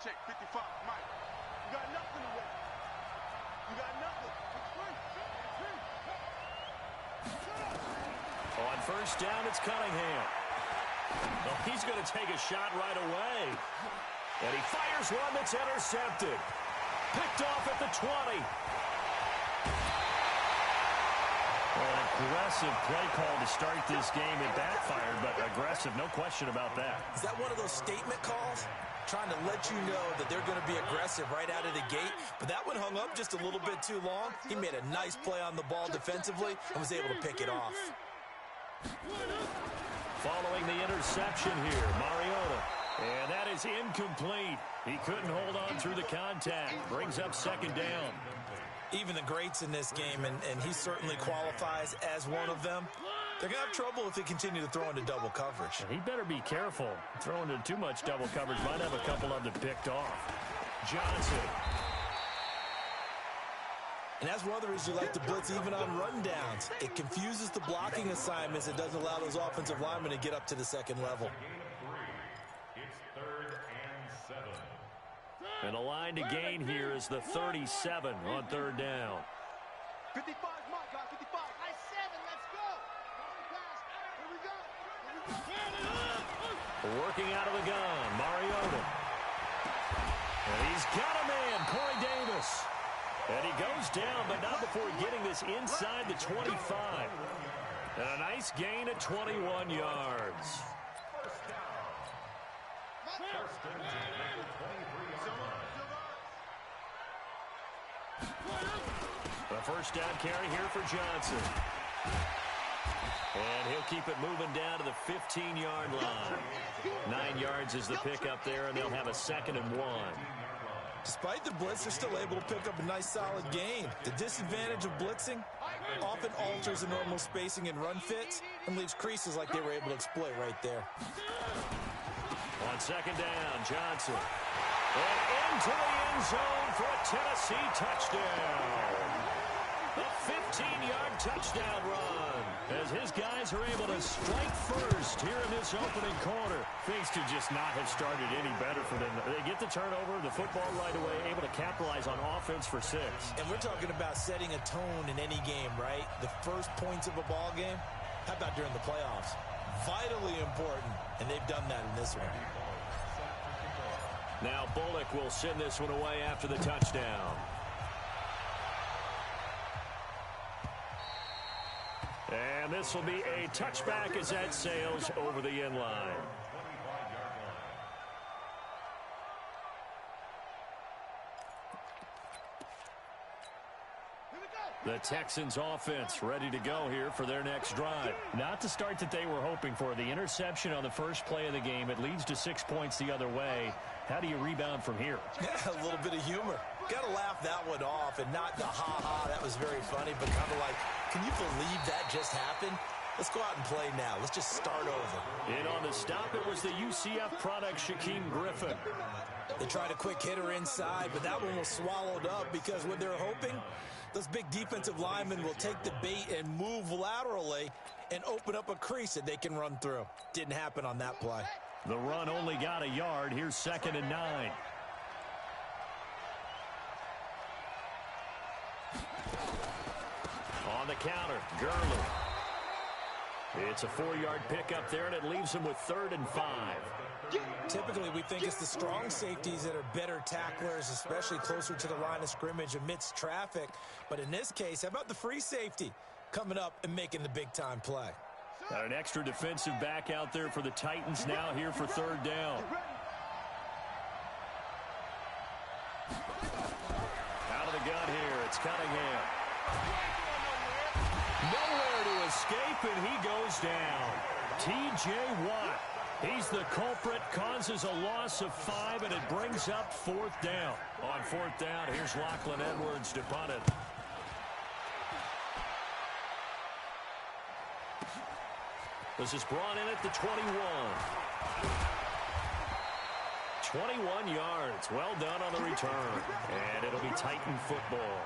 check, 55, Mike. You got nothing to win. You got nothing. On first down, it's Cunningham. Well, he's going to take a shot right away. And he fires one that's intercepted. Picked off at the 20. Well, an aggressive play call to start this game. It backfired, but aggressive, no question about that. Is that one of those statement calls? Trying to let you know that they're going to be aggressive right out of the gate. But that one hung up just a little bit too long. He made a nice play on the ball defensively and was able to pick it off. Following the interception here, Mariota. And that is incomplete. He couldn't hold on through the contact. Brings up second down. Even the greats in this game, and he certainly qualifies as one of them, they're going to have trouble if they continue to throw into double coverage. And he better be careful. Throwing into too much double coverage might have a couple of them picked off. Johnson. And that's one of the reasons you like to blitz even on rundowns. It confuses the blocking assignments. It doesn't allow those offensive linemen to get up to the second level. It's 3rd and 7. And the line to gain here is the 37 on third down. 55, Mike, guys, 55. High 7, let's go. Here we go. Working out of the gun, Mariota. And he's got a man, Corey Davis. And he goes down, but not before getting this inside the 25. And a nice gain at 21 yards. The first down carry here for Johnson. And he'll keep it moving down to the 15-yard line. 9 yards is the pickup there, and they'll have a 2nd and 1. Despite the blitz, they're still able to pick up a nice solid gain. The disadvantage of blitzing often alters the normal spacing and run fits and leaves creases like they were able to exploit right there. On second down, Johnson. And into the end zone for a Tennessee touchdown. A 15-yard touchdown run as his guys are able to strike first here in this opening quarter. Things could just not have started any better for them. They get the turnover, the football right away, able to capitalize on offense for 6. And we're talking about setting a tone in any game, right? The first points of a ball game. How about during the playoffs? Vitally important, and they've done that in this one. Now Bullock will send this one away after the touchdown. And this will be a touchback as that sails over the end line. The Texans offense ready to go here for their next drive. Not the start that they were hoping for. The interception on the first play of the game. It leads to 6 points the other way. How do you rebound from here? Yeah, a little bit of humor. Got to laugh that one off and not the ha-ha. That was very funny, but kind of like, can you believe that just happened? Let's go out and play now. Let's just start over. In on the stop, it was the UCF product, Shaquem Griffin. They tried a quick hitter inside, but that one was swallowed up because what they're hoping, those big defensive linemen will take the bait and move laterally and open up a crease that they can run through. Didn't happen on that play. The run only got a yard. Here's 2nd and 9. On the counter, Gurley. It's a 4-yard pickup there, and it leaves him with 3rd and 5. Typically, we think it's the strong safeties that are better tacklers, especially closer to the line of scrimmage amidst traffic. But in this case, how about the free safety coming up and making the big-time play? Got an extra defensive back out there for the Titans now here for 3rd down. Out of the gun here, it's Cunningham. Nowhere to escape, and he goes down. T.J. Watt. He's the culprit, causes a loss of 5, and it brings up 4th down. On 4th down, here's Lachlan Edwards to punt it. This is brought in at the 21. 21 yards. Well done on the return. And it'll be Titan football.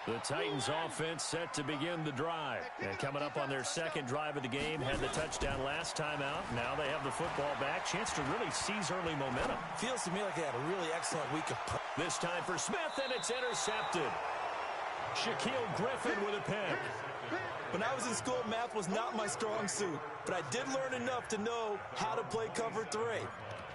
The Titans offense set to begin the drive. And coming up on their second drive of the game, had the touchdown last time out. Now they have the football back. Chance to really seize early momentum. Feels to me like they had a really excellent week of This time for Smith, and it's intercepted. Shaquille Griffin with a pick. When I was in school, math was not my strong suit, but I did learn enough to know how to play cover 3.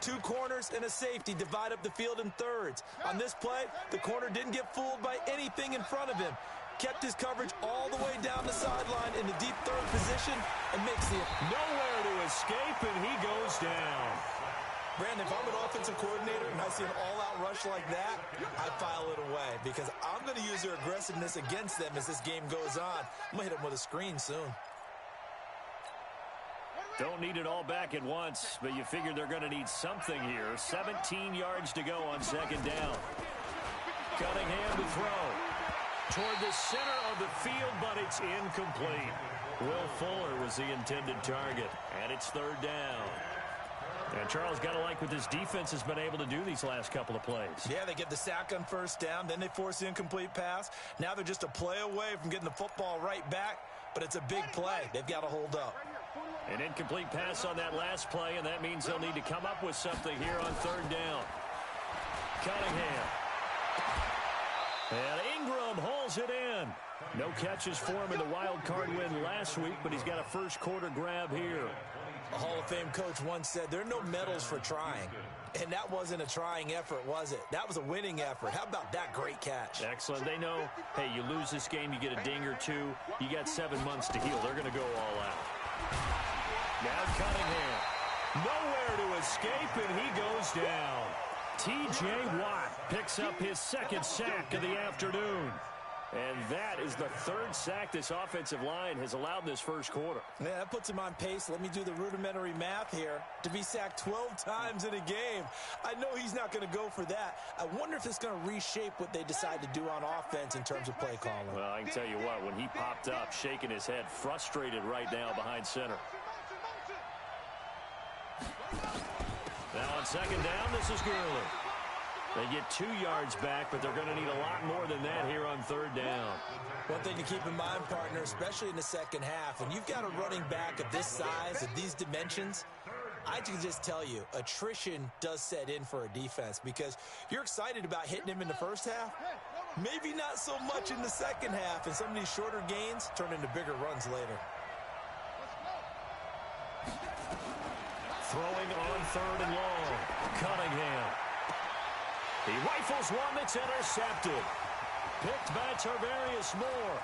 2 corners and a safety divide up the field in thirds. On this play, the corner didn't get fooled by anything in front of him. Kept his coverage all the way down the sideline in the deep third position and makes the nowhere to escape, and he goes down. Brandon, if I'm an offensive coordinator and I see an all-out rush like that, I file it away because I'm going to use their aggressiveness against them as this game goes on. I'm going to hit them with a screen soon. Don't need it all back at once, but you figure they're going to need something here. 17 yards to go on second down. Cunningham to throw. Toward the center of the field, but it's incomplete. Will Fuller was the intended target, and it's third down. And Charles, got to like what this defense has been able to do these last couple of plays. Yeah, they get the sack on first down, then they force the incomplete pass. Now they're just a play away from getting the football right back, but it's a big play. They've got to hold up. An incomplete pass on that last play, and that means they'll need to come up with something here on third down. Cunningham. And Ingram hauls it in. No catches for him in the wild card win last week, but he's got a first quarter grab here. A Hall of Fame coach once said there are no medals for trying. And that wasn't a trying effort, was it? That was a winning effort. How about that great catch? Excellent. They know, hey, you lose this game, you get a ding or two. You got 7 months to heal. They're going to go all out. Now Cunningham. Nowhere to escape, and he goes down. T.J. Watt picks up his second sack of the afternoon. And that is the third sack this offensive line has allowed this first quarter. Yeah, that puts him on pace. Let me do the rudimentary math here. To be sacked 12 times in a game. I know he's not going to go for that. I wonder if it's going to reshape what they decide to do on offense in terms of play calling. Well, I can tell you what, when he popped up, shaking his head, frustrated right now behind center. Now on second down, this is Gurley. They get 2 yards back, but they're going to need a lot more than that here on third down. One thing to keep in mind, partner, especially in the second half, when you've got a running back of this size, of these dimensions, I can just tell you, attrition does set in for a defense because you're excited about hitting him in the first half. Maybe not so much in the second half, and some of these shorter gains turn into bigger runs later. Throwing on third and long. Cunningham. He rifles one that's intercepted. Picked by Tarvarius Moore.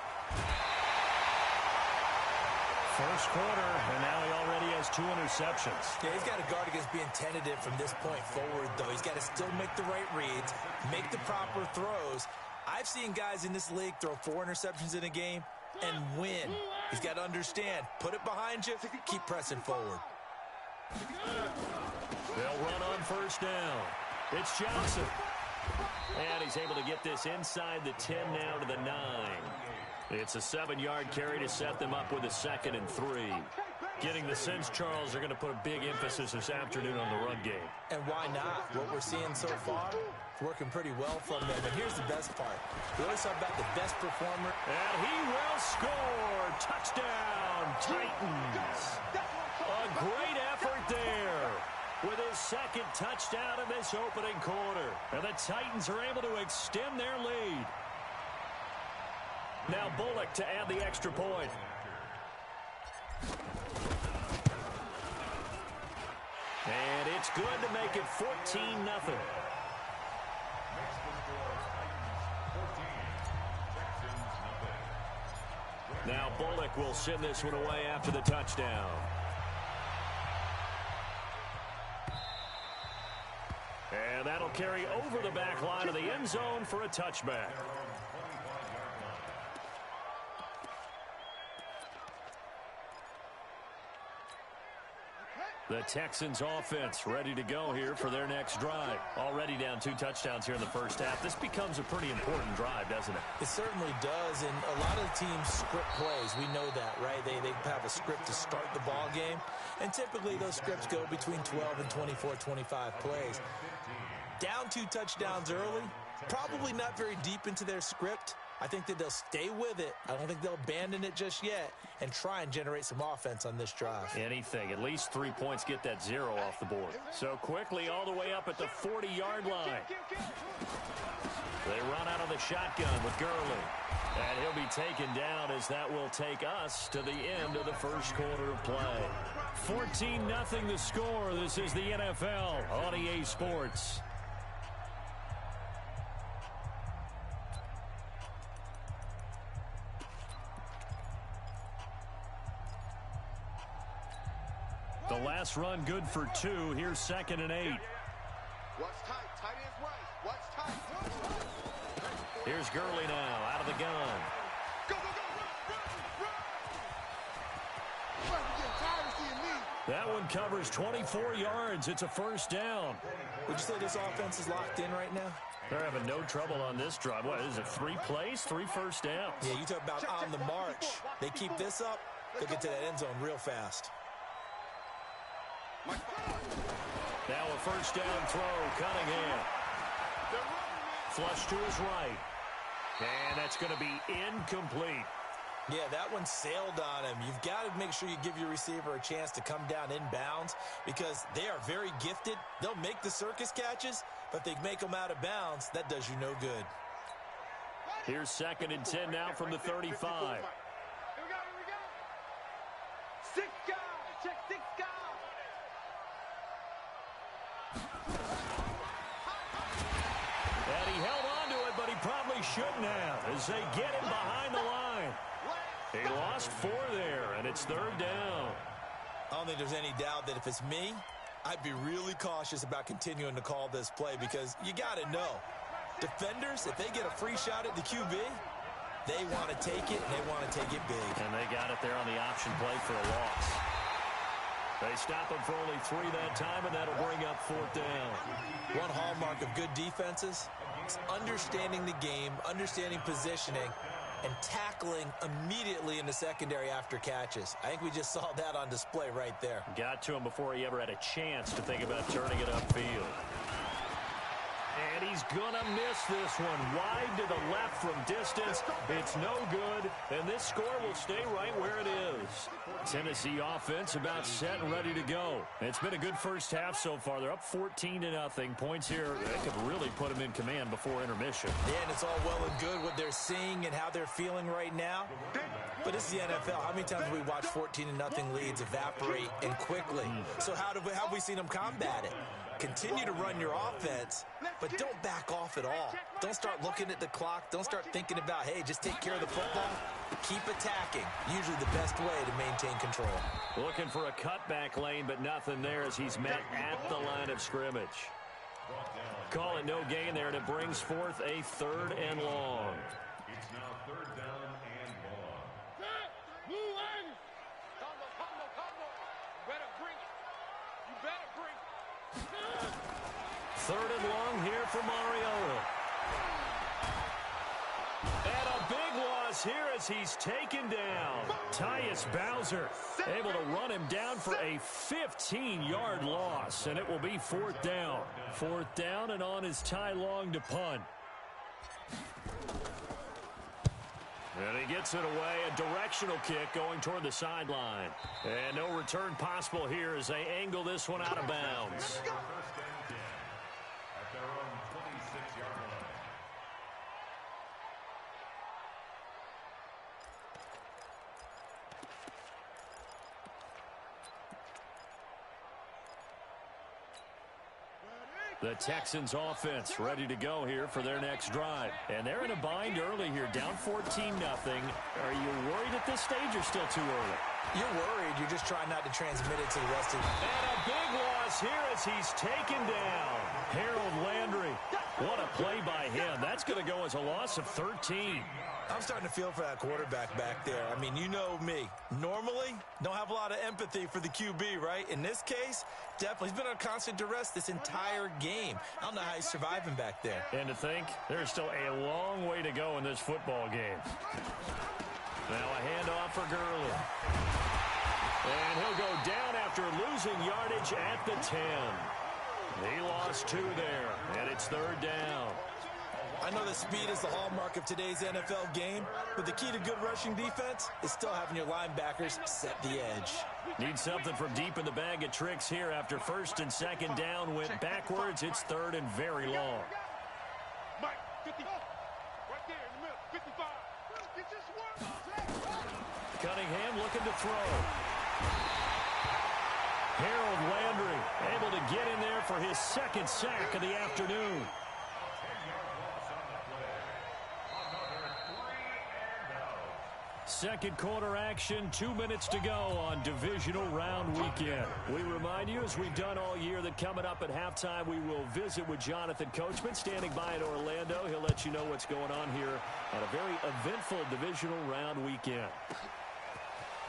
First quarter, and now he already has 2 interceptions. Yeah, he's got to guard against being tentative from this point forward, though. He's got to still make the right reads, make the proper throws. I've seen guys in this league throw 4 interceptions in a game and win. He's got to understand, put it behind you, keep pressing forward. They'll run on first down. It's Johnson. And he's able to get this inside the 10 now to the 9. It's a 7-yard carry to set them up with a 2nd and 3. Getting the sense, Charles, they're going to put a big emphasis this afternoon on the run game. And why not? What we're seeing so far, it's working pretty well from them. And here's the best part. We always talk about the best performer. And he will score. Touchdown, Titans. A great effort there with his 2nd touchdown in this opening quarter. And the Titans are able to extend their lead. Now Bullock to add the extra point. And it's good to make it 14-0. Now Bullock will send this one away after the touchdown. And that'll carry over the back line of the end zone for a touchback. The Texans offense ready to go here for their next drive. Already down 2 touchdowns here in the first half. This becomes a pretty important drive, doesn't it? It certainly does, and a lot of teams script plays. We know that, right? They have a script to start the ball game, and typically those scripts go between 12 and 24, 25 plays. Down 2 touchdowns early, probably not very deep into their script, I think that they'll stay with it. I don't think they'll abandon it just yet and try and generate some offense on this drive. Anything. At least 3 points get that 0 off the board. So quickly all the way up at the 40-yard line. They run out of the shotgun with Gurley. And he'll be taken down as that will take us to the end of the first quarter of play. 14-0 the score. This is the NFL on EA Sports. The last run good for 2. Here's 2nd and 8. Watch tight. Tight ends right. Watch tight. Here's Gurley now out of the gun. Go, go, go. Run. We're getting tired of seeing me. That one covers 24 yards. It's a first down. Would you say this offense is locked in right now? They're having no trouble on this drive. What is it, 3 plays, 3 first downs? Yeah, you talk about on the march. They keep this up, they'll get to that end zone real fast. Now a first down throw, Cunningham. Flush to his right. And that's going to be incomplete. Yeah, that one sailed on him. You've got to make sure you give your receiver a chance to come down inbounds because they are very gifted. They'll make the circus catches, but if they make them out of bounds, that does you no good. Here's 2nd and 10 now from the 35. Here we go. 6 guys. Check 6 guys. And he held on to it, but he probably shouldn't have as they get him behind the line. He lost 4 there, and it's 3rd down. I don't think there's any doubt that if it's me, I'd be really cautious about continuing to call this play because you got to know. Defenders, if they get a free shot at the QB, they want to take it, and they want to take it big. And they got it there on the option play for a loss. They stop him for only 3 that time, and that'll bring up 4th down. One hallmark of good defenses is understanding the game, understanding positioning, and tackling immediately in the secondary after catches. I think we just saw that on display right there. Got to him before he ever had a chance to think about turning it upfield. And he's gonna miss this one. Wide to the left from distance. It's no good, and this score will stay right where it is. Tennessee offense about set and ready to go. It's been a good first half so far. They're up 14-0. Points here, that could really put them in command before intermission. Yeah, and it's all well and good what they're seeing and how they're feeling right now. But it's the NFL. How many times have we watched 14-0 leads evaporate and quickly? So how have we seen them combat it? Continue to run your offense, but don't back off at all. Don't start looking at the clock. Don't start thinking about, hey, just take care of the football. Keep attacking. Usually the best way to maintain control. Looking for a cutback lane, but nothing there as he's met at the line of scrimmage. Call it no gain there, and it brings forth a 3rd and long. It's now 3rd down and long. You better bring it. 3rd and long here for Mariota. And a big loss here as he's taken down. Tyus Bowser able to run him down for a 15-yard loss, and it will be 4th down. 4th down, and on is Ty Long to punt. And he gets it away, a directional kick going toward the sideline. And no return possible here as they angle this one out of bounds. At their own 26-yard line. The Texans offense ready to go here for their next drive. And they're in a bind early here, down 14-0. Are you worried at this stage or still too early? You're worried. You're just trying not to transmit it to the rest of the... And a big loss here as he's taken down. Harold Landry. What a play by him. That's going to go as a loss of 13. I'm starting to feel for that quarterback back there. I mean, you know me. Normally, don't have a lot of empathy for the QB, right? In this case, definitely. He's been on constant duress this entire game. I don't know how he's surviving back there. And to think, there's still a long way to go in this football game. Now a handoff for Gurley. And he'll go down after losing yardage at the 10. He lost 2 there, and it's 3rd down. I know that speed is the hallmark of today's NFL game, but the key to good rushing defense is still having your linebackers set the edge. Need something from deep in the bag of tricks here after first and second down went backwards. It's third and very long. Mike, 50. Right there in the middle. 55. Get this one. Cunningham looking to throw. Harold Landry able to get in there for his second sack of the afternoon. Second quarter action, 2 minutes to go on divisional round weekend. We remind you, as we've done all year, that coming up at halftime, we will visit with Jonathan Coachman, standing by in Orlando. He'll let you know what's going on here on a very eventful divisional round weekend.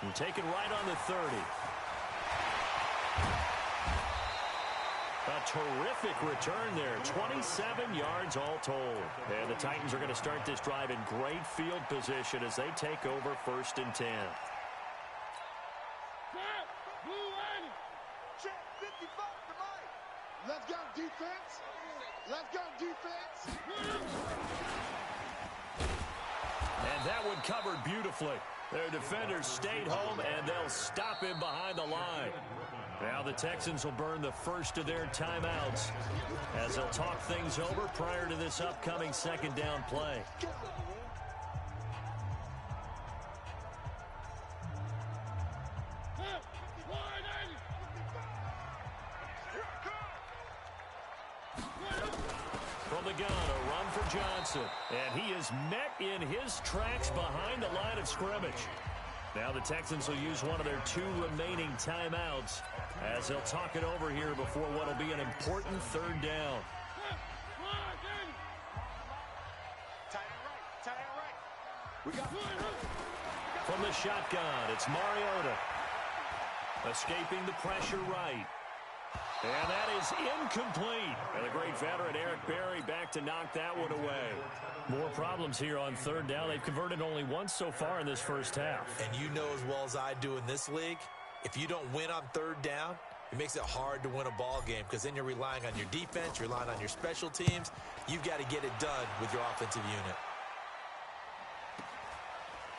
We're taking right on the 30. A terrific return there. 27 yards all told. And the Titans are going to start this drive in great field position as they take over first and 10. Check 55 to Mike. Let's go, defense. Let's go, defense. And that one covered beautifully. Their defenders stayed home, and they'll stop him behind the line. Now the Texans will burn the first of their timeouts as they'll talk things over prior to this upcoming second down play. From the gun, a run for Johnson. And he is met in his tracks behind the line of scrimmage. Now the Texans will use one of their 2 remaining timeouts as they'll talk it over here before what will be an important third down. We got From the shotgun, it's Mariota. Escaping the pressure right. And that is incomplete. And the great veteran Eric Berry back to knock that one away. More problems here on third down. They've converted only once so far in this first half. And you know as well as I do in this league, if you don't win on third down, it makes it hard to win a ball game because then you're relying on your defense, you're relying on your special teams. You've got to get it done with your offensive unit.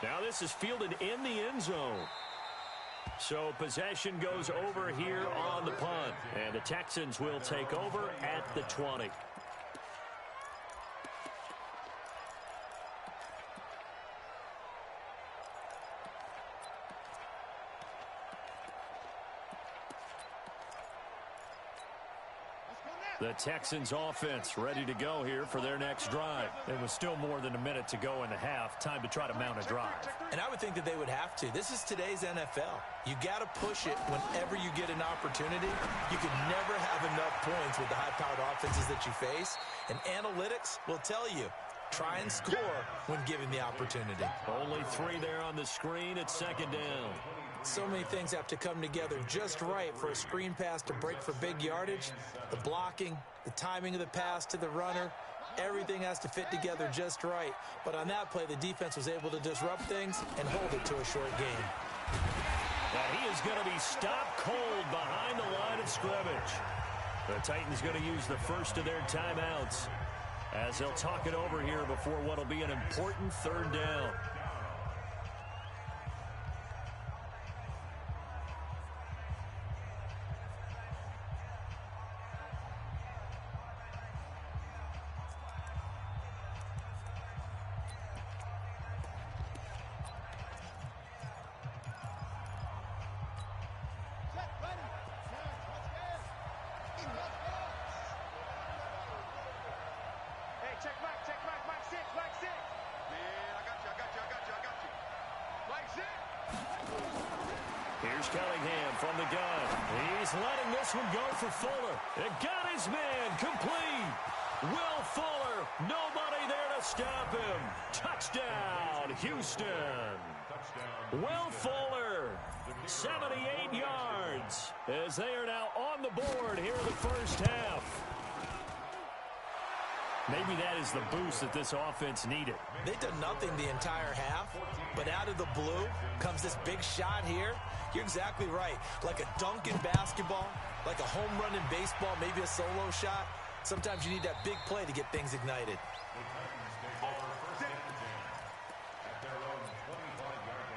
Now this is fielded in the end zone. So possession goes over here on the punt. And the Texans will take over at the 20. The Texans offense ready to go here for their next drive. It was still more than a minute to go in the half. Time to try to mount a drive. And I would think that they would have to. This is today's NFL. You got to push it whenever you get an opportunity. You can never have enough points with the high-powered offenses that you face. And analytics will tell you, try and score when given the opportunity. Only 3 there on the screen at second down. So many things have to come together just right for a screen pass to break for big yardage. The blocking, the timing of the pass to the runner, everything has to fit together just right. But on that play, the defense was able to disrupt things and hold it to a short game. And he is going to be stopped cold behind the line of scrimmage. The Titans going to use the first of their timeouts as they'll talk it over here before what will be an important third down. Here's Cunningham from the gun. He's letting this one go for Fuller. It got his man complete. Will Fuller, nobody there to stop him. Touchdown, Houston. Will Fuller, 78 yards, as they are now on the board here in the first half. Maybe that is the boost that this offense needed. They've done nothing the entire half, but out of the blue comes this big shot here. You're exactly right. Like a dunk in basketball, like a home run in baseball, maybe a solo shot. Sometimes you need that big play to get things ignited. The Titans take over first and 10 at their own 25-yard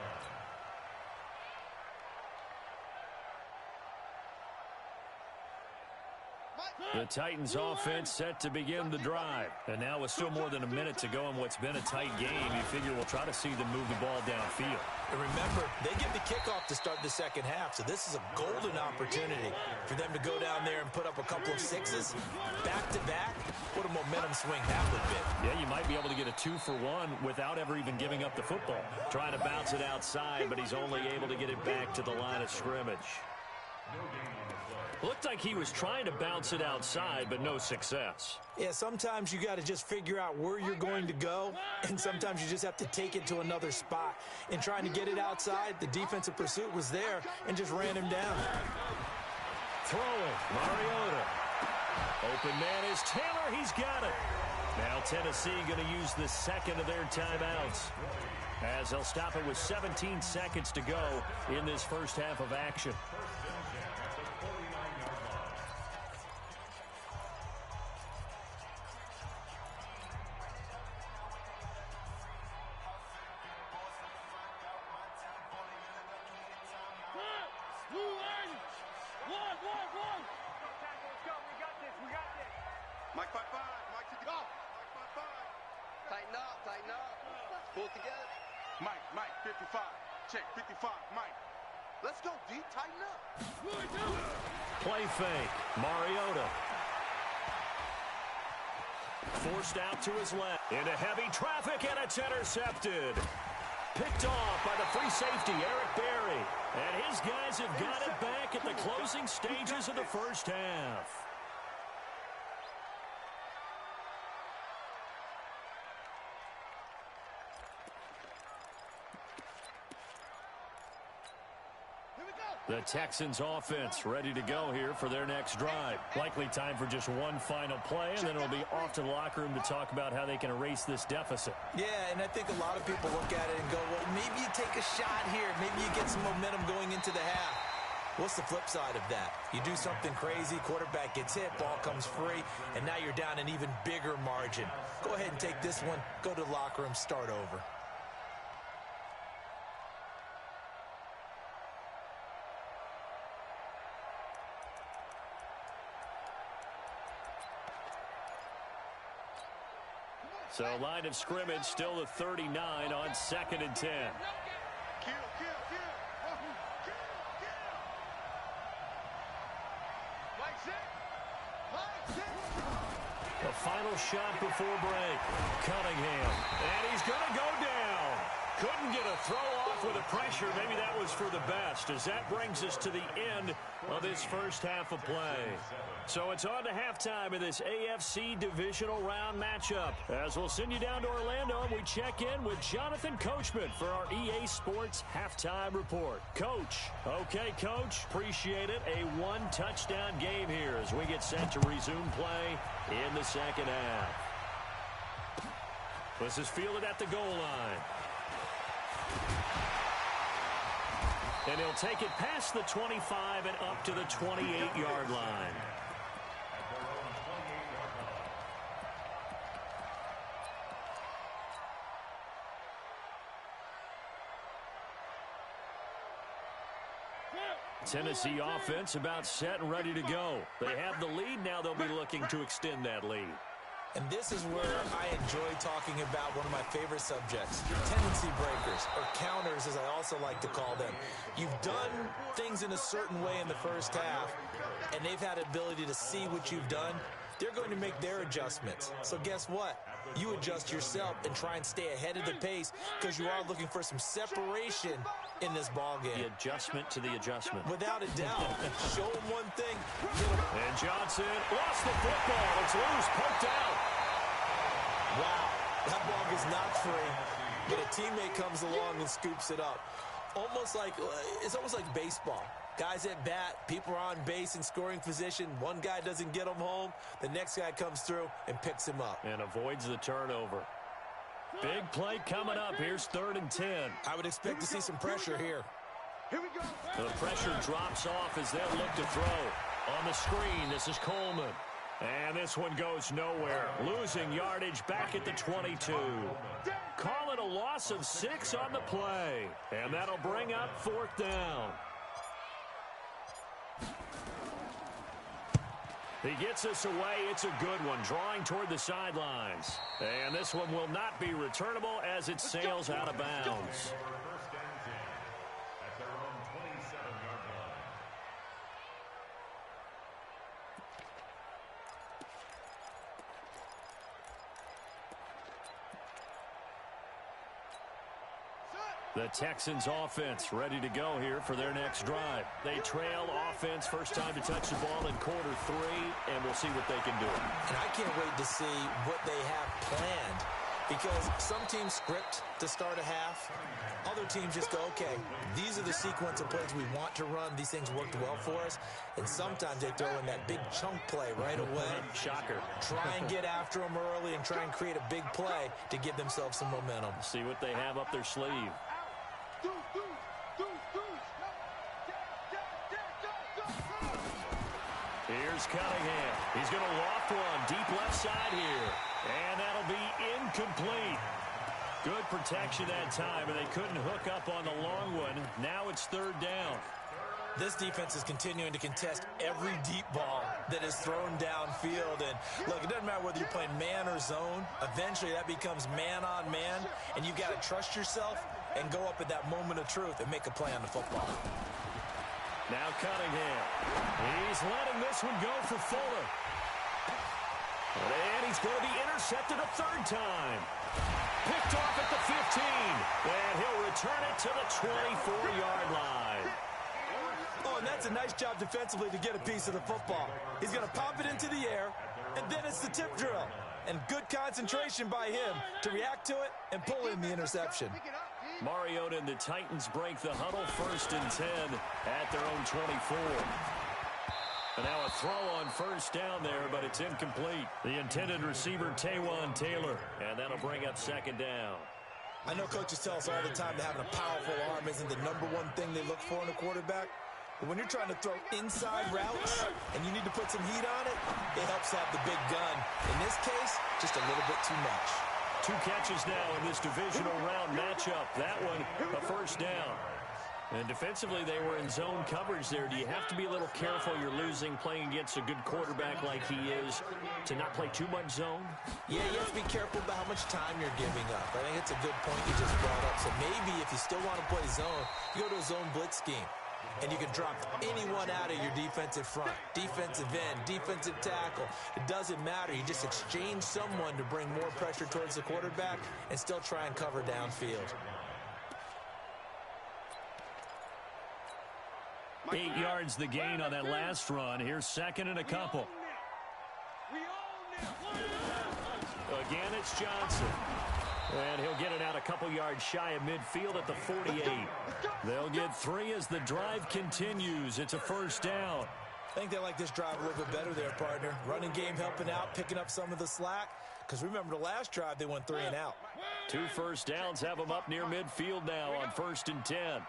line. The Titans offense set to begin the drive. And now with still more than a minute to go in what's been a tight game, you figure we'll try to see them move the ball downfield. And remember, they get the kickoff to start the second half, so this is a golden opportunity for them to go down there and put up a couple of sixes back-to-back. What a momentum swing that would be. Yeah, you might be able to get a 2-for-1 without ever even giving up the football. Trying to bounce it outside, but he's only able to get it back to the line of scrimmage. Looked like he was trying to bounce it outside, but no success. Yeah, sometimes you got to just figure out where you're going to go, and sometimes you just have to take it to another spot. In trying to get it outside, the defensive pursuit was there and just ran him down. Throwing, Mariota. Open man is Taylor. He's got it. Now Tennessee going to use the second of their timeouts, as they'll stop it with 17 seconds to go in this first half of action. Mike 5-5. Mike to the go. Mike 5-5. Tighten up. Pull it together. Mike 55. Check 55. Mike. Let's go, D. Tighten up. Play fake. Mariota. Forced out to his left. Into heavy traffic, and it's intercepted. Picked off by the free safety, Eric Berry. And his guys have got it back at the closing stages of the first half. The Texans offense ready to go here for their next drive. Likely time for just one final play, and then it'll be off to the locker room to talk about how they can erase this deficit. Yeah, and I think a lot of people look at it and go, well, maybe you take a shot here. Maybe you get some momentum going into the half. What's the flip side of that? You do something crazy, quarterback gets hit, ball comes free, and now you're down an even bigger margin. Go ahead and take this one, go to the locker room, start over. So line of scrimmage still the 39 on 2nd and 10. Kill. Mike 6. The final shot before break. Cunningham. And he's going to go down. Couldn't get a throw off with the pressure. Maybe that was for the best, as that brings us to the end of this first half of play. So it's on to halftime of this AFC divisional round matchup. As we'll send you down to Orlando, and we check in with Jonathan Coachman for our EA Sports Halftime Report. Coach. Okay, Coach. Appreciate it. A one-touchdown game here as we get set to resume play in the second half. This is fielded at the goal line. And he'll take it past the 25 and up to the 28-yard line. Tennessee offense about set and ready to go. They have the lead. Now they'll be looking to extend that lead. And this is where I enjoy talking about one of my favorite subjects, tendency breakers, or counters as I also like to call them. You've done things in a certain way in the first half, and they've had the ability to see what you've done. They're going to make their adjustments. So guess what? You adjust yourself and try and stay ahead of the pace, because you are looking for some separation in this ball game. The adjustment to the adjustment. Without a doubt. Show them one thing. And Johnson lost the football. It's loose, poked out. Wow, that ball is not free, but a teammate comes along and scoops it up. It's almost like baseball. Guys at bat, people are on base in scoring position. One guy doesn't get him home. The next guy comes through and picks him up. And avoids the turnover. Big play coming up. Here's 3rd and 10. I would expect to see some pressure here. Here we go. The pressure drops off as they'll look to throw. On the screen, this is Coleman. And this one goes nowhere. Losing yardage back at the 22. Call it a loss of 6 on the play. And that'll bring up 4th down. He gets us away. It's a good one, drawing toward the sidelines. And this one will not be returnable as it sails out of bounds. The Texans offense ready to go here for their next drive. They trail offense, first time to touch the ball in quarter 3, and we'll see what they can do. And I can't wait to see what they have planned, because some teams script to start a half. Other teams just go, okay, these are the sequence of plays we want to run. These things worked well for us. And sometimes they throw in that big chunk play right away. Shocker. Try and get after them early and try and create a big play to give themselves some momentum. See what they have up their sleeve. Here's Cunningham. He's going to loft one deep left side here. And that'll be incomplete. Good protection that time, and they couldn't hook up on the long one. Now it's 3rd down. This defense is continuing to contest every deep ball that is thrown downfield. And look, it doesn't matter whether you're playing man or zone. Eventually that becomes man on man, and you've got to trust yourself and go up at that moment of truth and make a play on the football. Now Cunningham. He's letting this one go for Fuller. And he's going to be intercepted a 3rd time. Picked off at the 15. And he'll return it to the 24-yard line. Oh, and that's a nice job defensively to get a piece of the football. He's going to pop it into the air, and then it's the tip drill. And good concentration by him to react to it and pull in the interception. Mariota and the Titans break the huddle, 1st and 10 at their own 24. And now a throw on 1st down there, but it's incomplete. The intended receiver, Taywan Taylor, and that'll bring up 2nd down. I know coaches tell us all the time that having a powerful arm isn't the #1 thing they look for in a quarterback. But when you're trying to throw inside routes and you need to put some heat on it, it helps have the big gun. In this case, just a little bit too much. 2 catches now in this divisional round matchup. That one, a 1st down. And defensively, they were in zone coverage there. Do you have to be a little careful? You're losing, playing against a good quarterback like he is, to not play too much zone? Yeah, you have to be careful about how much time you're giving up. I think it's a good point you just brought up. So maybe if you still want to play zone, you go to a zone blitz scheme. And you can drop anyone out of your defensive front, defensive end, defensive tackle. It doesn't matter. You just exchange someone to bring more pressure towards the quarterback and still try and cover downfield. 8 yards the gain on that last run. Here's 2nd and a couple. Again, it's Johnson. And he'll get it out a couple yards shy of midfield at the 48. They'll get 3 as the drive continues. It's a 1st down. I think they like this drive a little bit better there, partner. Running game helping out, picking up some of the slack. Because remember, the last drive, they went 3 and out. 2 1st downs have them up near midfield now on 1st and 10.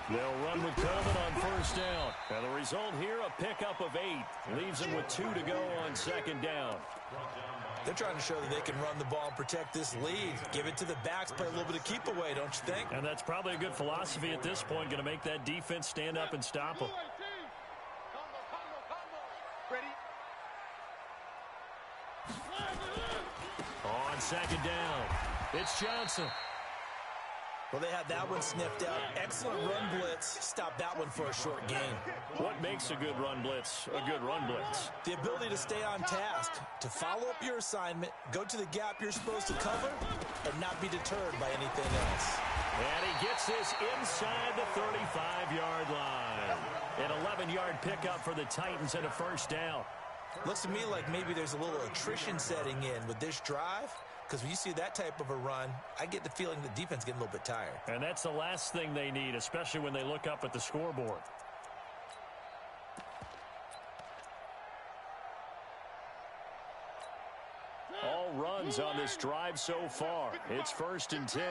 They'll run with Coleman on 1st down. And the result here, a pickup of 8. Leaves them with 2 to go on 2nd down. They're trying to show that they can run the ball and protect this lead. Give it to the backs, play a little bit of keep away, don't you think? And that's probably a good philosophy at this point, going to make that defense stand up and stop them. Ready? On 2nd down, it's Johnson. Well, they had that one sniffed out. Excellent run blitz. Stop that one for a short gain. What makes a good run blitz a good run blitz? The ability to stay on task, to follow up your assignment, go to the gap you're supposed to cover, and not be deterred by anything else. And he gets this inside the 35-yard line. An 11-yard pickup for the Titans and a 1st down. Looks to me like maybe there's a little attrition setting in with this drive. Because when you see that type of a run, I get the feeling the defense getting a little bit tired. And that's the last thing they need, especially when they look up at the scoreboard. All runs on this drive so far. It's 1st and 10.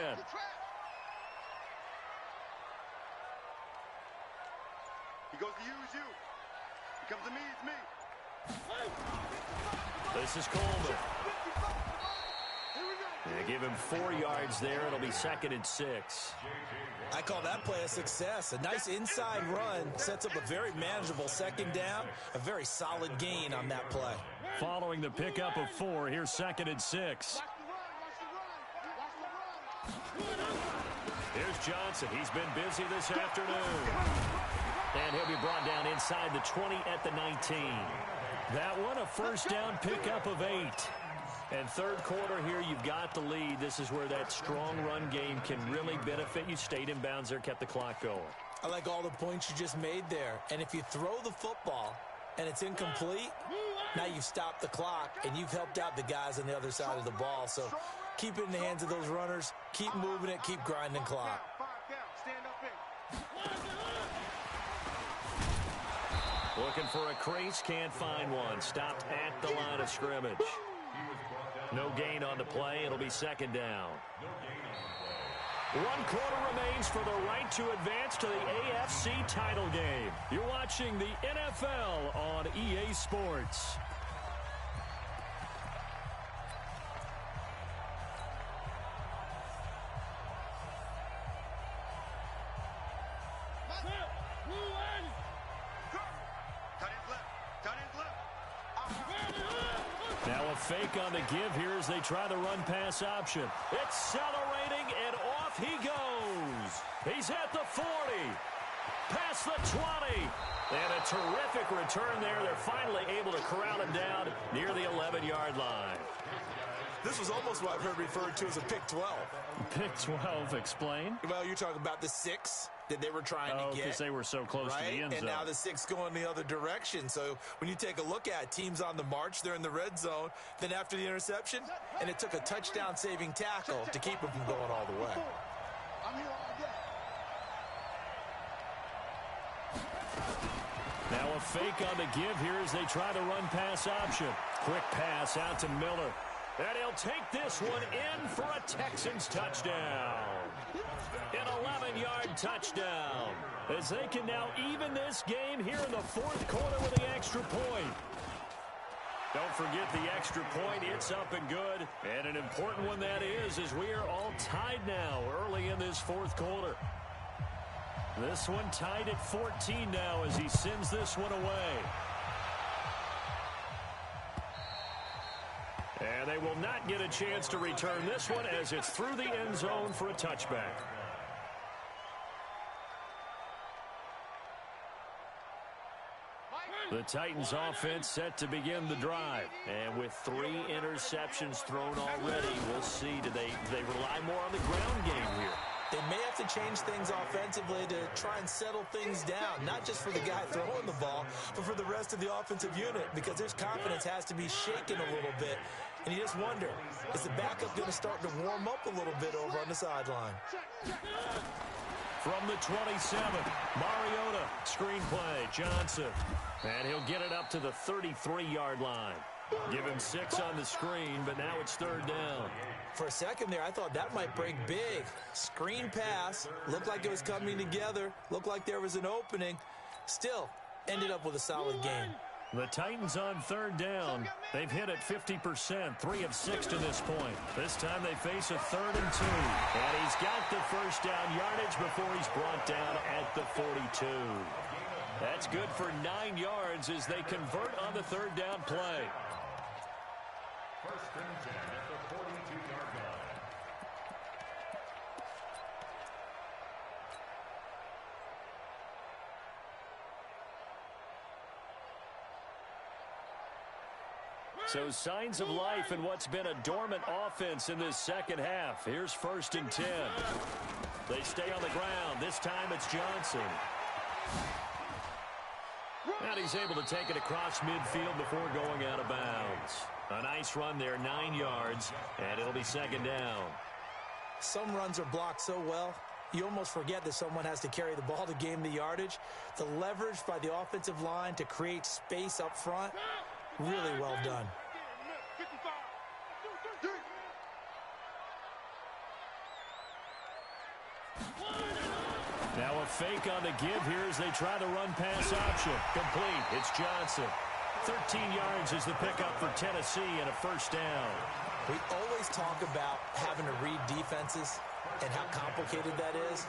He goes to use you. He comes Doesn't mean it's me. This is Coleman. Here we go. They give him 4 yards there. It'll be 2nd and 6. I call that play a success. A nice inside run sets up a very manageable 2nd down. A very solid gain on that play. Following the pickup of 4, here's 2nd and 6. Here's Johnson. He's been busy this afternoon. And he'll be brought down inside the 20 at the 19. That one, a first down pickup of 8. And third quarter here, you've got the lead. This is where that strong run game can really benefit you. Stayed in bounds there, kept the clock going. I like all the points you just made there. And if you throw the football and it's incomplete, now you've stopped the clock and you've helped out the guys on the other side of the ball. So keep it in the hands of those runners. Keep moving it. Keep grinding clock. 5 down. Stand up in. Looking for a crease, can't find one. Stopped at the line of scrimmage. No gain on the play. It'll be 2nd down. 1 quarter remains for the right to advance to the AFC title game. You're watching the NFL on EA Sports. Now a fake on the give here as they try the run-pass option. Accelerating, and off he goes. He's at the 40, past the 20, and a terrific return there. They're finally able to corral him down near the 11-yard line. This was almost what I've heard referred to as a pick 12. Pick 12, explain. Well, you're talking about the 6 that they were trying to get. Because they were so close to the end zone. And now the 6 going the other direction. So when you take a look at teams on the march, they're in the red zone. Then after the interception, and it took a touchdown-saving tackle to keep them from going all the way. I'm here all day. Now a fake on the give here as they try the run-pass option. Quick pass out to Miller. And he'll take this one in for a Texans touchdown. An 11-yard touchdown. As they can now even this game here in the 4th quarter with the extra point. Don't forget the extra point. It's up and good. And an important one that is, as we are all tied now early in this 4th quarter. This one tied at 14 now as he sends this one away. And they will not get a chance to return this one as it's through the end zone for a touchback. The Titans offense set to begin the drive. And with 3 interceptions thrown already, we'll see. Do they rely more on the ground game here? They may have to change things offensively to try and settle things down, not just for the guy throwing the ball, but for the rest of the offensive unit, because their confidence has to be shaken a little bit. And you just wonder, is the backup going to start to warm up a little bit over on the sideline? From the 27, Mariota, screenplay, Johnson. And he'll get it up to the 33-yard line. Give him 6 on the screen, but now it's 3rd down. For a second there, I thought that might break big. Screen pass, looked like it was coming together, looked like there was an opening. Still, ended up with a solid game. The Titans on 3rd down. They've hit it 50%, 3 of 6 to this point. This time they face a 3rd and 2. And he's got the first down yardage before he's brought down at the 42. That's good for 9 yards as they convert on the 3rd down play. 1st and 10 at the 42-yard line. So signs of life in what's been a dormant offense in this 2nd half. Here's 1st and 10. They stay on the ground. This time it's Johnson. And he's able to take it across midfield before going out of bounds. A nice run there, 9 yards, and it'll be 2nd down. Some runs are blocked so well, you almost forget that someone has to carry the ball to gain the yardage. The leverage by the offensive line to create space up front, really well done. Now a fake on the give here as they try the run-pass option. Complete. It's Johnson. 13 yards is the pickup for Tennessee and a first down. We always talk about having to read defenses and how complicated that is.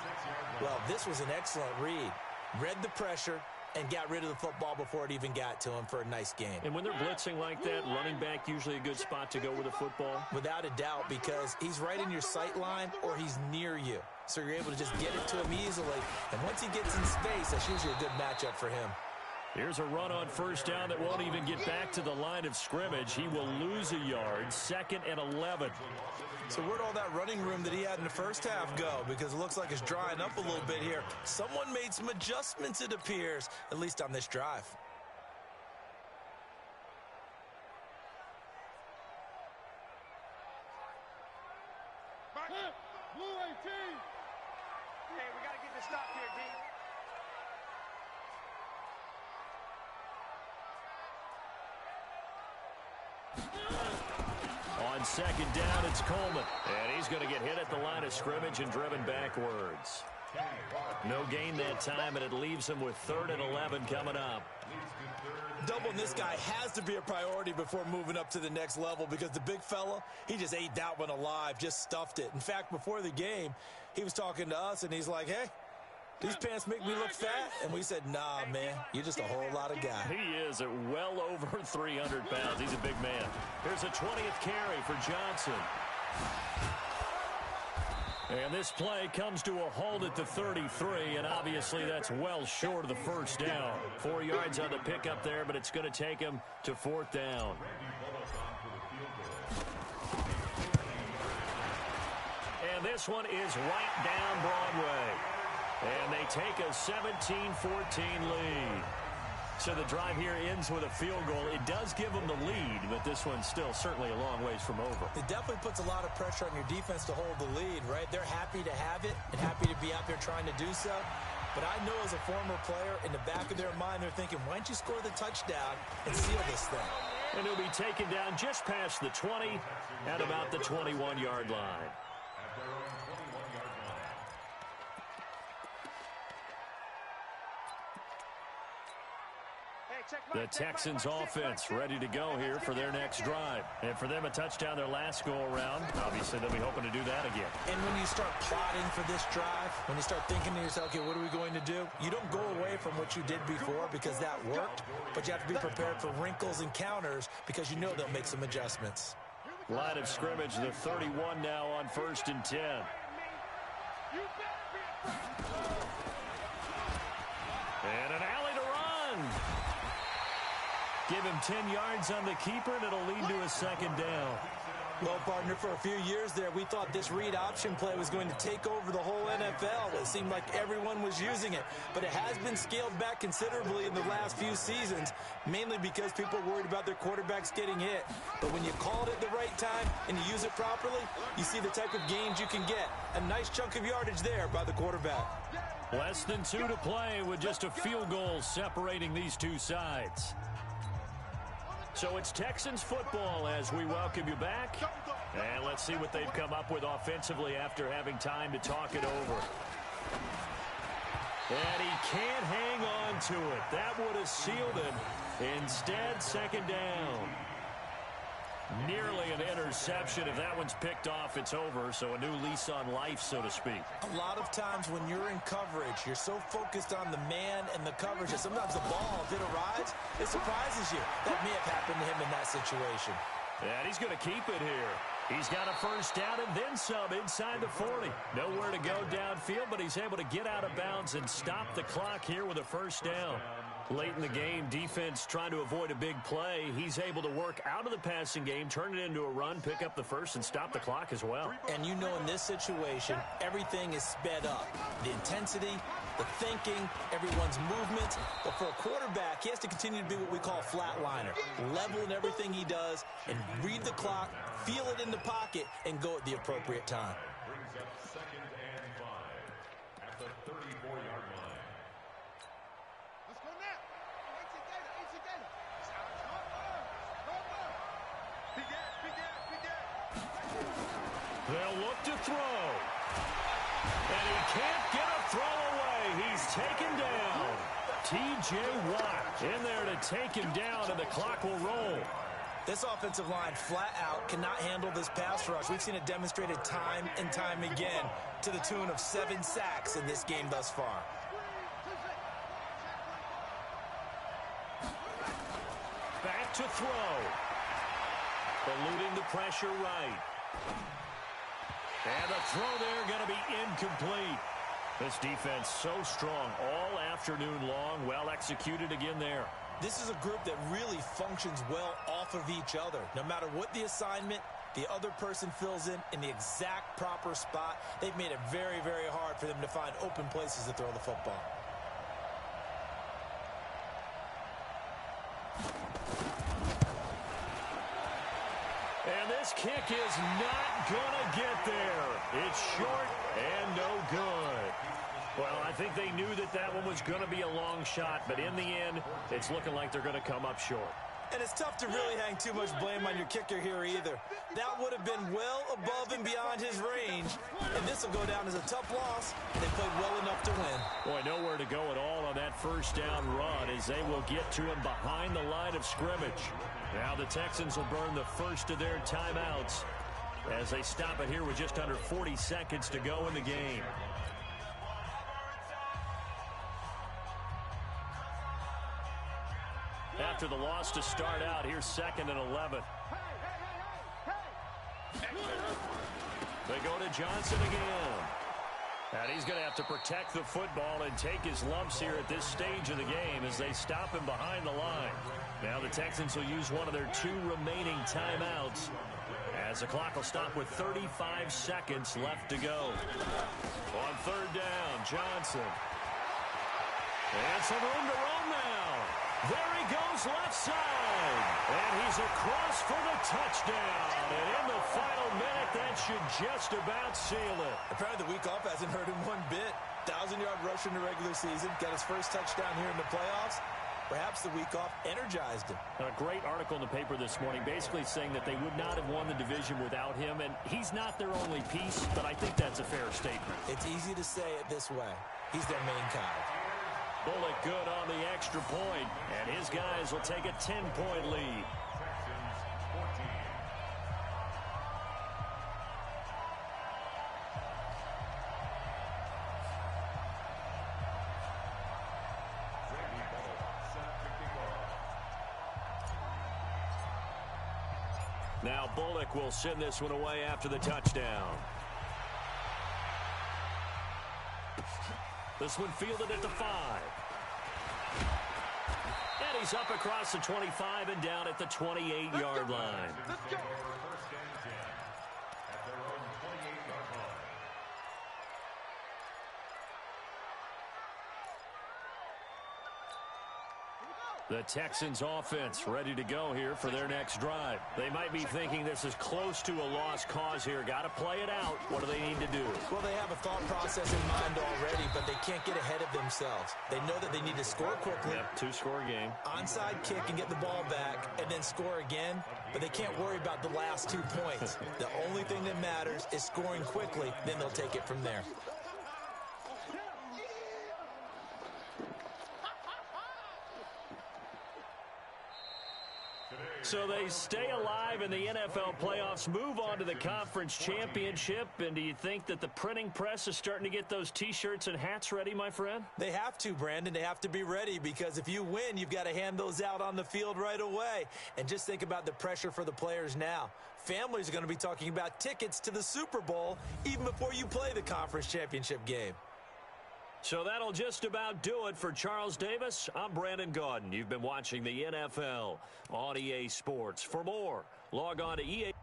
Well, this was an excellent read. Read the pressure and got rid of the football before it even got to him for a nice game. And when they're blitzing like that, running back usually a good spot to go with the football? Without a doubt, because he's right in your sight line or he's near you. So you're able to just get it to him easily. And once he gets in space, that's usually a good matchup for him. Here's a run on first down that won't even get back to the line of scrimmage. He will lose a yard, 2nd and 11. So where'd all that running room that he had in the first half go? Because it looks like it's drying up a little bit here. Someone made some adjustments, it appears, at least on this drive. Blue 18. Hey, we got to get this stop here, D. On 2nd down, it's Coleman. And he's going to get hit at the line of scrimmage and driven backwards. No gain that time, and it leaves him with 3rd and 11 coming up. Doubling this guy has to be a priority before moving up to the next level because the big fella, he just ate that one alive, just stuffed it. In fact, before the game, he was talking to us, and he's like, hey, these pants make me look fat? And we said, nah, man, you're just a whole lot of guy. He is at well over 300 pounds. He's a big man. Here's a 20th carry for Johnson. And this play comes to a halt at the 33, and obviously that's well short of the first down. 4 yards on the pickup there, but it's going to take him to 4th down. And this one is right down Broadway. And they take a 17-14 lead. So the drive here ends with a field goal. It does give them the lead, but this one's still certainly a long ways from over. It definitely puts a lot of pressure on your defense to hold the lead, right? They're happy to have it and happy to be out there trying to do so. But I know as a former player, in the back of their mind, they're thinking, why don't you score the touchdown and seal this thing? And he'll be taken down just past the 20 at about the 21-yard line. The Texans offense ready to go here for their next drive. And for them, a touchdown their last go-around. Obviously, they'll be hoping to do that again. And when you start plotting for this drive, when you start thinking to yourself, okay, what are we going to do? You don't go away from what you did before because that worked, but you have to be prepared for wrinkles and counters because you know they'll make some adjustments. Line of scrimmage, the 31 now on 1st and 10. And an alley to run. Give him 10 yards on the keeper, and it'll lead to a 2nd down. Well, partner, for a few years there, we thought this read option play was going to take over the whole NFL. It seemed like everyone was using it, but it has been scaled back considerably in the last few seasons, mainly because people are worried about their quarterbacks getting hit. But when you call it at the right time and you use it properly, you see the type of gains you can get. A nice chunk of yardage there by the quarterback. Less than 2 to play with just a field goal separating these two sides. So it's Texans football as we welcome you back. And let's see what they've come up with offensively after having time to talk it over. And he can't hang on to it. That would have sealed him. Instead, 2nd down. Nearly an interception. If that one's picked off, it's over. So a new lease on life, so to speak. A lot of times when you're in coverage, you're so focused on the man and the coverage that sometimes the ball, if it arrives, it surprises you. That may have happened to him in that situation. And he's going to keep it here. He's got a first down and then some inside the 40. Nowhere to go downfield, but he's able to get out of bounds and stop the clock here with a first down. Late in the game, defense trying to avoid a big play. He's able to work out of the passing game, turn it into a run, pick up the first, and stop the clock as well. And you know in this situation, everything is sped up. The intensity, the thinking, everyone's movement. But for a quarterback, he has to continue to be what we call a flatliner. Level in everything he does and read the clock, feel it in the pocket, and go at the appropriate time. Brings up 2nd and 5 at the 34-yard line. Let's go now. They'll look to throw. And he can't get a throw away. He taken down. T.J. Watt in there to take him down, and the clock will roll. This offensive line flat out cannot handle this pass rush. We've seen it demonstrated time and time again to the tune of 7 sacks in this game thus far. Back to throw. Eluding the pressure right. And the throw there going to be incomplete. This defense so strong all afternoon long. Well executed again there. This is a group that really functions well off of each other. No matter what the assignment, the other person fills in the exact proper spot. They've made it very, very hard for them to find open places to throw the football. And this kick is not going to get there. It's short and no good. Well, I think they knew that that one was going to be a long shot, but in the end, it's looking like they're going to come up short. And it's tough to really hang too much blame on your kicker here either. That would have been well above and beyond his range, and this will go down as a tough loss, and they played well enough to win. Boy, nowhere to go at all on that first down run as they will get to him behind the line of scrimmage. Now the Texans will burn the first of their timeouts as they stop it here with just under 40 seconds to go in the game. After the loss to start out, here's 2nd and 11. They go to Johnson again. And he's going to have to protect the football and take his lumps here at this stage of the game as they stop him behind the line. Now the Texans will use one of their 2 remaining timeouts as the clock will stop with 35 seconds left to go. On 3rd down, Johnson. And some room to roam now. There he goes left side. And he's across for the touchdown. And in the final minute, that should just about seal it. Apparently the week off hasn't hurt him one bit. 1,000-yard rush in the regular season. Got his first touchdown here in the playoffs. Perhaps the week off energized him. A great article in the paper this morning basically saying that they would not have won the division without him. And he's not their only piece, but I think that's a fair statement. It's easy to say it this way. He's their main guy. Bullock good on the extra point, and his guys will take a 10-point lead. Now Bullock will send this one away after the touchdown. This one fielded at the 5. And he's up across the 25 and down at the 28-yard line. Let's go. First and 10 at their own 28-yard line. The Texans offense ready to go here for their next drive. They might be thinking this is close to a lost cause here. Got to play it out. What do they need to do? Well, they have a thought process in mind already, but they can't get ahead of themselves. They know that they need to score quickly. Yep, 2-score game. Onside kick and get the ball back and then score again, but they can't worry about the last 2 points. The only thing that matters is scoring quickly, then they'll take it from there. So they stay alive in the NFL playoffs, move on to the conference championship. And do you think that the printing press is starting to get those T-shirts and hats ready, my friend? They have to, Brandon. They have to be ready because if you win, you've got to hand those out on the field right away. And just think about the pressure for the players now. Families are going to be talking about tickets to the Super Bowl even before you play the conference championship game. So that'll just about do it for Charles Davis. I'm Brandon Gaudin. You've been watching the NFL on EA Sports. For more, log on to EA.